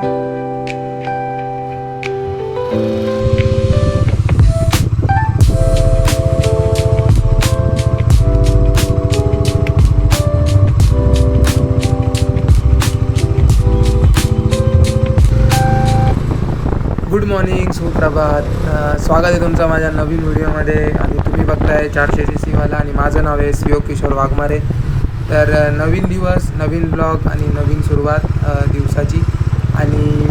Good morning, सुप्रभात. स्वागत आहे तुमचं माझ्या नवीन व्हिडिओमध्ये. आणि तुम्ही बघताय 400cc वाला आणि माझं नाव आहे शिव किशोर वाघमारे. तर नवीन दिवस, नवीन ब्लॉग आणि नवीन सुरुवात दिवसाची. आणि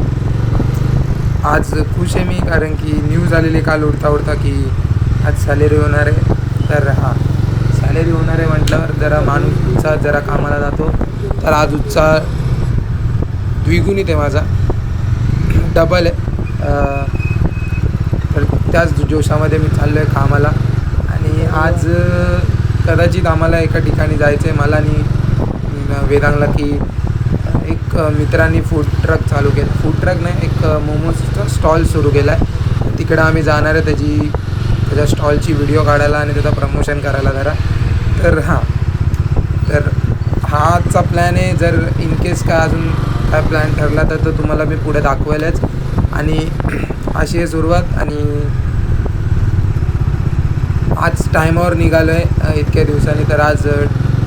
आज खुश आहे मी, कारण की न्यूज आलेली काल उडता की आज सॅलरी होणार आहे. तर सॅलरी होणार आहे म्हटल्यावर जरा माणूस उत्साहात जरा कामाला जातो. तर आज उत्साह द्विगुणित आहे माझा, डबल आहे. तर त्याच जोशामध्ये मी चाललो आहे कामाला. आणि आज कदाचित आम्हाला एका ठिकाणी जायचं आहे, मला आणि वेदांगला, की एक मित्रांनी फूड ट्रक चालू केला. फूड ट्रक नाही, एक मोमोजचा स्टॉल सुरू केला आहे. तिकडं आम्ही जाणार आहे त्याच्या स्टॉलची व्हिडिओ काढायला आणि त्याचं प्रमोशन करायला जरा. तर तर हा आजचा प्लॅन आहे. जर इन केस काय अजून काय प्लॅन ठरला तर तुम्हाला मी पुढे दाखवायलाच. आणि अशी आहे सुरुवात. आणि आज टायमावर निघालो आहे इतक्या दिवसांनी. तर आज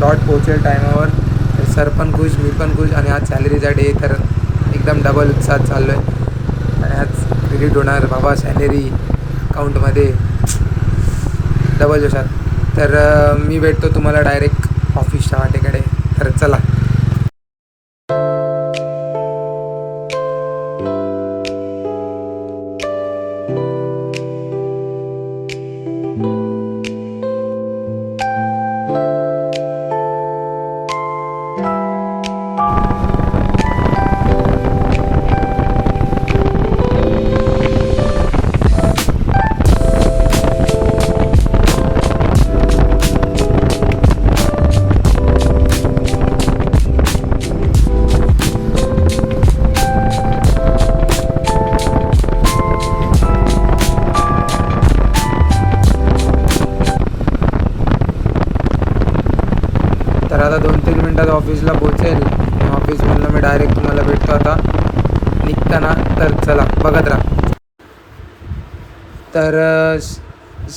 डॉट पोहोचेल टायमावर. तर सर पण खुश, मी पण खुश. आणि आज सॅलरीचा डे, तर एकदम डबल उत्साहात चाललो आहे. आणि आज क्रेडिट होणार बाबा, सॅलरी अकाऊंटमध्ये डबल जोशात. तर मी भेटतो तुम्हाला डायरेक्ट ऑफिसच्या वाटेकडे. तर चला. तर आता 2-3 मिनटात ऑफिसला पोहोचेल. ऑफिसमधनं मी डायरेक्ट तुम्हाला भेटतो आता निघताना. तर चला, बघत राहा. तर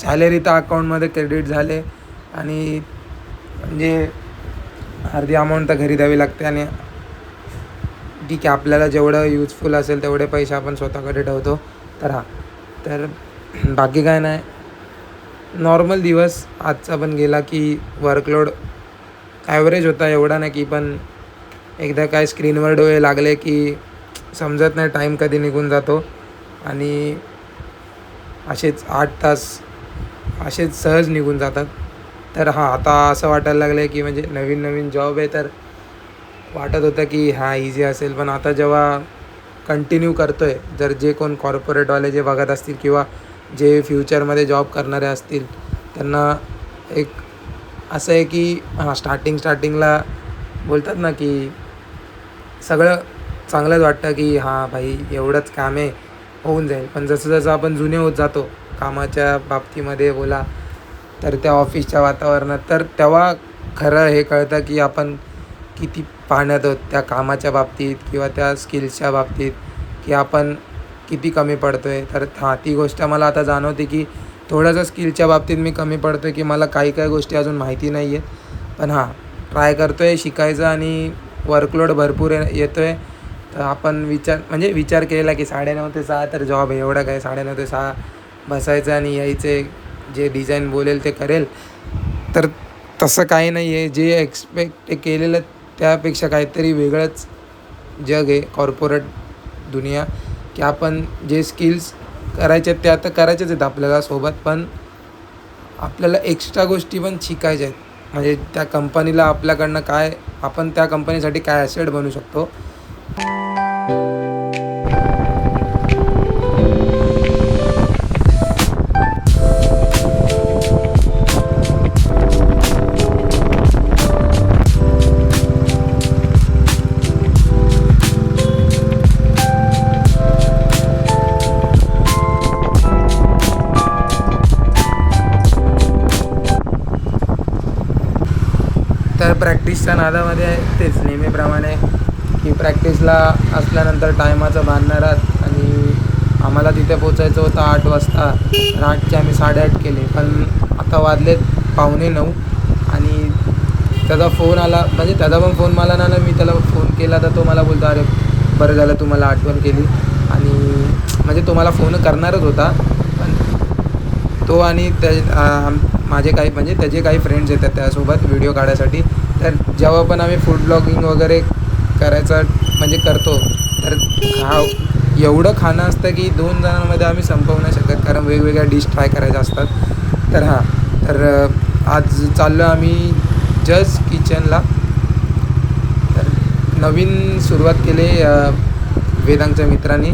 सॅलरी तर अकाऊंटमध्ये क्रेडिट झाले. आणि म्हणजे अर्धी अमाऊंट तर घरी द्यावी लागते. आणि ठीक आहे, आपल्याला जेवढं यूजफुल असेल तेवढे पैसे आपण स्वतःकडे ठेवतो. तर बाकी काय नाही, नॉर्मल दिवस आजचा पण गेला. की वर्कलोड ॲव्हरेज होता, एवढा नाही की, पण एकदा काय स्क्रीनवर डोळे लागले की समजत नाही टाईम कधी निघून जातो. आणि असेच 8 तास असेच सहज निघून जातात. तर आता असं वाटायला लागलं आहे की म्हणजे नवीन जॉब आहे. तर वाटत होतं की इझी असेल, पण आता जेव्हा कंटिन्यू करतो आहे, जर जे कोण कॉर्पोरेटवाले जे बघत असतील किंवा जे फ्युचरमध्ये जॉब करणारे असतील, त्यांना एक असं आहे की स्टार्टिंगला बोलतात ना की सगळं चांगलंच वाटतं की भाई एवढंच काम आहे, होऊन जाईल. पण जसं आपण जुने होत जातो कामाच्या बाबतीमध्ये बोला, तर त्या ऑफिसच्या वातावरणात, तर तेव्हा खरं हे कळतं की आपण किती पाण्यात आहोत त्या कामाच्या बाबतीत किंवा त्या स्किल्सच्या बाबतीत, की आपण किती कमी पडतो आहे. तर ती गोष्ट मला आता जाणवते की थोडंसं स्किलच्या बाबतीत मी कमी पडतो आहे, की मला काही गोष्टी अजून माहिती नाही आहेत. पण ट्राय करतो आहे शिकायचं. आणि वर्कलोड भरपूर येतो आहे. तर आपण विचार केलेला की 9:30 ते 6 तर जॉब आहे, एवढं काय 9:30 ते 6 बसायचं आणि यायचे, जे डिझाईन बोलेल ते करेल. तर तसं काही नाही आहे. जे एक्सपेक्ट केलेलं त्यापेक्षा काहीतरी वेगळंच जग आहे कॉर्पोरेट दुनिया. की आपण जे स्किल्स करायचे आहेत ते आता करायचेच आहेत आपल्याला सोबत, पण आपल्याला एक्स्ट्रा गोष्टी पण शिकायच्या आहेत. म्हणजे त्या कंपनीला आपल्याकडनं काय, आपण त्या कंपनीसाठी काय ॲसेट बनू शकतो. तर प्रॅक्टिसच्या नादामध्ये तेच नेहमीप्रमाणे की प्रॅक्टिसला असल्यानंतर टायमाचं भान नाही राहत आणि आम्हाला तिथे पोचायचं होतं 8 वाजता. तर 8चे आम्ही 8:30 केले, पण आता वाजलेत 8:45 आणि त्याचा फोन आला, म्हणजे त्याचा पण फोन मला ना, मी त्याला फोन केला तर तो मला बोलतो अरे बरं झालं तू मला आठवण केली. आणि म्हणजे तो मला फोन करणारच होता, पण तो आणि माझे काही म्हणजे त्याचे काही फ्रेंड्स येतात त्यासोबत व्हिडिओ काढायसाठी. तर जेव्हा पण आम्ही फूड ब्लॉगिंग वगैरे करायचं म्हणजे करतो, तर एवढं खाणं असतं की 2 जणांमध्ये आम्ही संपवू नाही शकत, कारण वेगवेगळ्या डिश ट्राय करायच्या असतात. तर आज चाललो आम्ही जज किचनला. तर नवीन सुरुवात केली वेदांगच्या मित्रांनी.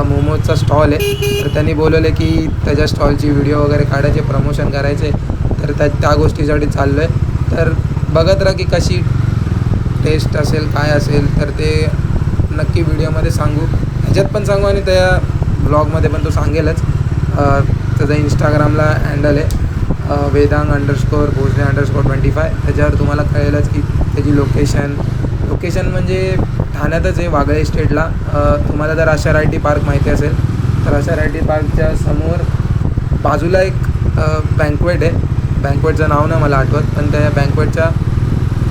मोमोजचा स्टॉल आहे, तर त्यांनी बोलवले की त्याच्या स्टॉलची व्हिडिओ वगैरे काढायचे, प्रमोशन करायचे. तर त्या गोष्टीसाठी चाललो आहे. तर बघत राहा की कशी टेस्ट असेल काय असेल, तर ते नक्की व्हिडिओमध्ये सांगू, ह्याच्यात पण सांगू आणि त्या ब्लॉगमध्ये पण तो सांगेलच. त्याचा इंस्टाग्रामला हँडल आहे वेदांग_भोजने_25. त्याच्यावर तुम्हाला कळेलच की त्याची लोकेशन म्हणजे ठाण्यातच आहे, वागळे इस्टेटला. तुम्हाला जर आशा पार्क माहिती असेल तर आशा पार्कच्या समोर बाजूला एक बँकवेट आहे. बँकवेटचं नाव नाही मला आठवत, पण त्या बँकवेटच्या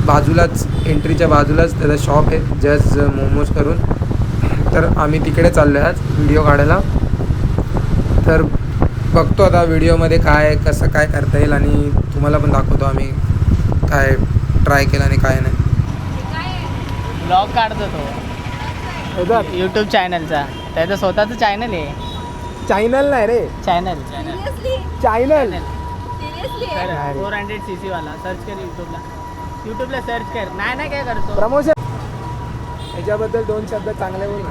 बाजूलाच, एंट्रीच्या बाजूलाच त्याचं शॉप आहे, जज मोमोज करून. तर आम्ही तिकडे चाललो आहे आज व्हिडिओ काढायला. तर बघतो आता व्हिडिओमध्ये कसं काय करता येईल आणि तुम्हाला पण दाखवतो आम्ही काय ट्राय केलं आणि काय नाही. ब्लॉग काढतो तो यूट्यूब चॅनलचा, त्याचं स्वतःचं चॅनल आहे. चॅनल नाही रे, चॅनल चॅनल 400cc वाला. सर्च कर यूट्यूबला सर्च कर. नाही काय करतो प्रमोशन. याच्याबद्दल 2 शब्द चांगले बोल ना.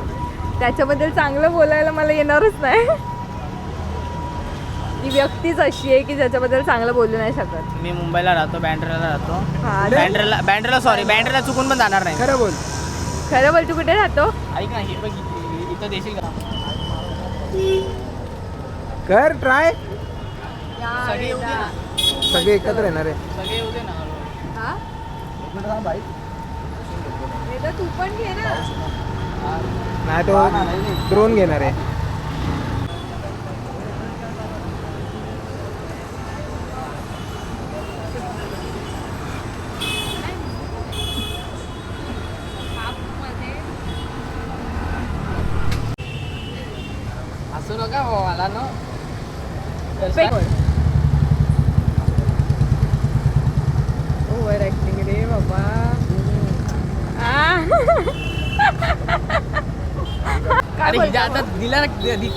त्याच्याबद्दल चांगलं बोलायला मला येणारच नाही. ती व्यक्तीच अशी आहे की ज्याच्याबद्दल चांगलं बोलू नाही शकत. मी मुंबईला राहतो, बँड्राला राहतो. बँड्राला चुकून पण जाणार नाही. खरं बोल. खरं बोल, तू कुठे राहतो? ऐक ना, हे बघ इथं देशील का? कर ट्राय. सगळे येऊ दे ना, सगळे एकत्र येणार आहे. सगळे येऊ दे ना. तू पण घे ना. नाही तो ड्रोन घेणार आहे. असू नका मला ना. ओव्हर ऍक्टिंग रे बाबा. अरे हिच्या आता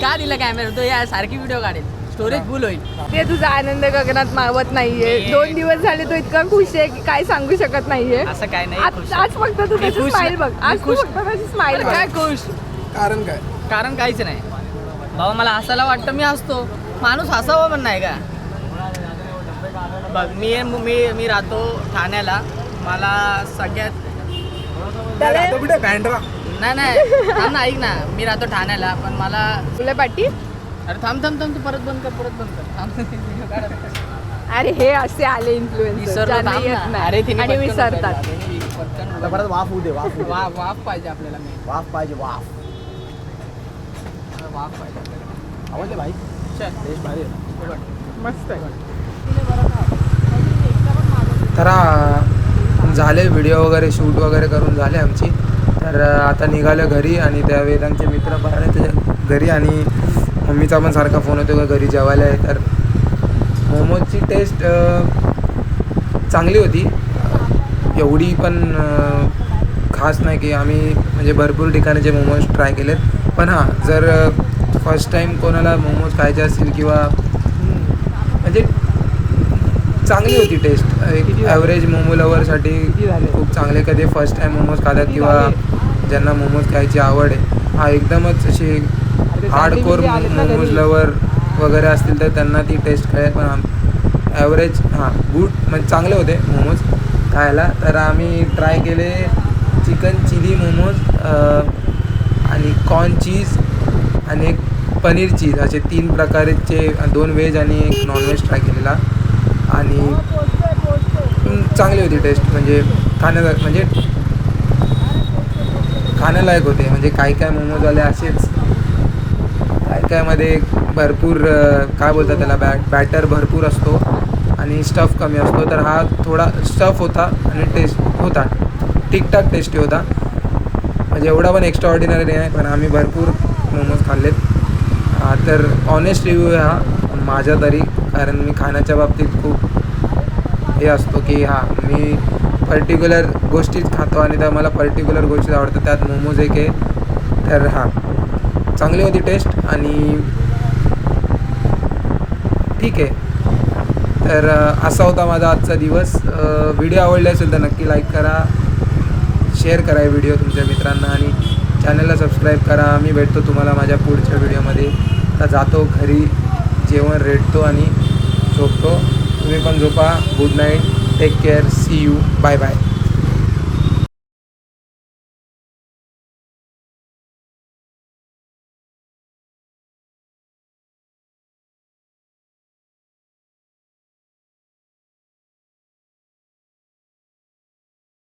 का दिला कॅमेरा? तो या सारखी व्हिडिओ काढेल, स्टोरेज फुल होईल. ते तुझा आनंद गगनात मावत नाहीये. 2 दिवस झाले तो इतका खुश आहे की काय सांगू शकत नाहीये. असं काय नाही. आज फक्त तू त्याची स्माइल बघ. आज तू फक्त त्याची स्माइल बघ. काय खुश? कारण काय? कारण काहीच नाही बाबा. मला हसायला वाटतं, मी हसतो. माणूस हसावं पण नाही का? बघ मी राहतो ठाण्याला. मला सगळ्यात कुठे बँड्रा? नाही थांब ना, ऐक ना. मी राहतो ठाण्याला, पण मला तुला पाटी. अरे थांब तू परत बंद कर. थांब. अरे हे असे आले इन्फ्लुएन्सर ज्यांना येत नाही आणि विसरतात. परत वाफ होऊ दे. वाफ पाहिजे आपल्याला. वाफ पाहिजे. वाफ पाहिजे. आवडले भाई. चल भारी. मस्त आहे. तर झाले व्हिडिओ वगैरे शूट वगैरे करून झाले आमची. तर आता निघालो घरी आणि त्या वेदांचे मित्र पण आले त्याच्या घरी आणि मम्मीचा पण सारखा फोन होतो का घरी जेवायला आहे. तर मोमोजची टेस्ट चांगली होती, एवढी पण खास नाही की आम्ही म्हणजे भरपूर ठिकाणीचे मोमोज ट्राय केलेत. पण हां, जर फर्स्ट टाईम कोणाला मोमोज खायचे असतील किंवा म्हणजे चांगली होती टेस्ट. एक ॲव्हरेज मोमो लवरसाठी खूप चांगले. कधी फर्स्ट टाईम मोमोज खातात किंवा ज्यांना मोमोज खायची आवड आहे, हा एकदमच अशी हार्डकोर मोमोज लवर वगैरे असतील तर त्यांना ती टेस्ट कळेल. पण ॲव्हरेज गुड म्हणजे चांगले होते मोमोज खायला. तर आम्ही ट्राय केले चिकन चिली मोमोज आणि कॉर्न चीज आणि एक पनीर चीज, असे 3 प्रकारचे, 2 व्हेज आणि 1 नॉनव्हेज ट्राय केलेला. आणि चांगली होती टेस्ट, म्हणजे खाण्याचा म्हणजे खाण्यालायक होते. म्हणजे काय काय मोमोजवाले असेच काय कायमध्ये भरपूर काय बोलतात त्याला बॅटर भरपूर असतो आणि स्टफ कमी असतो. तर हा थोडा स्टफ होता आणि टेस्ट होता ठीकठाक टेस्टी होता. म्हणजे एवढा पण एक्स्ट्रा ऑर्डिनरी नाही आहे, पण आम्ही भरपूर मोमोज खाल्लेत. तर ऑनेस्ट रिव्ह्यू आहे हा माझा तरी, कारण मी खाण्याच्या बाबतीत खूप हे असतो की मी पर्टिक्युलर गोष्टीच खातो आणि त्या मला पर्टिक्युलर गोष्टी आवडतात, त्यात मोमोज एक आहे. तर चांगली होती टेस्ट आणि ठीक आहे. तर असा होता माझा आजचा दिवस. व्हिडिओ आवडले असेल तर नक्की लाईक करा, शेअर करा व्हिडिओ तुमच्या मित्रांना आणि चॅनलला सबस्क्राईब करा. मी भेटतो तुम्हाला माझ्या पुढच्या व्हिडिओमध्ये. आता जातो घरी, जेवण रेटतो आणि झोपतो. तुम्ही पण झोपा. Good night, take care, see you, bye bye.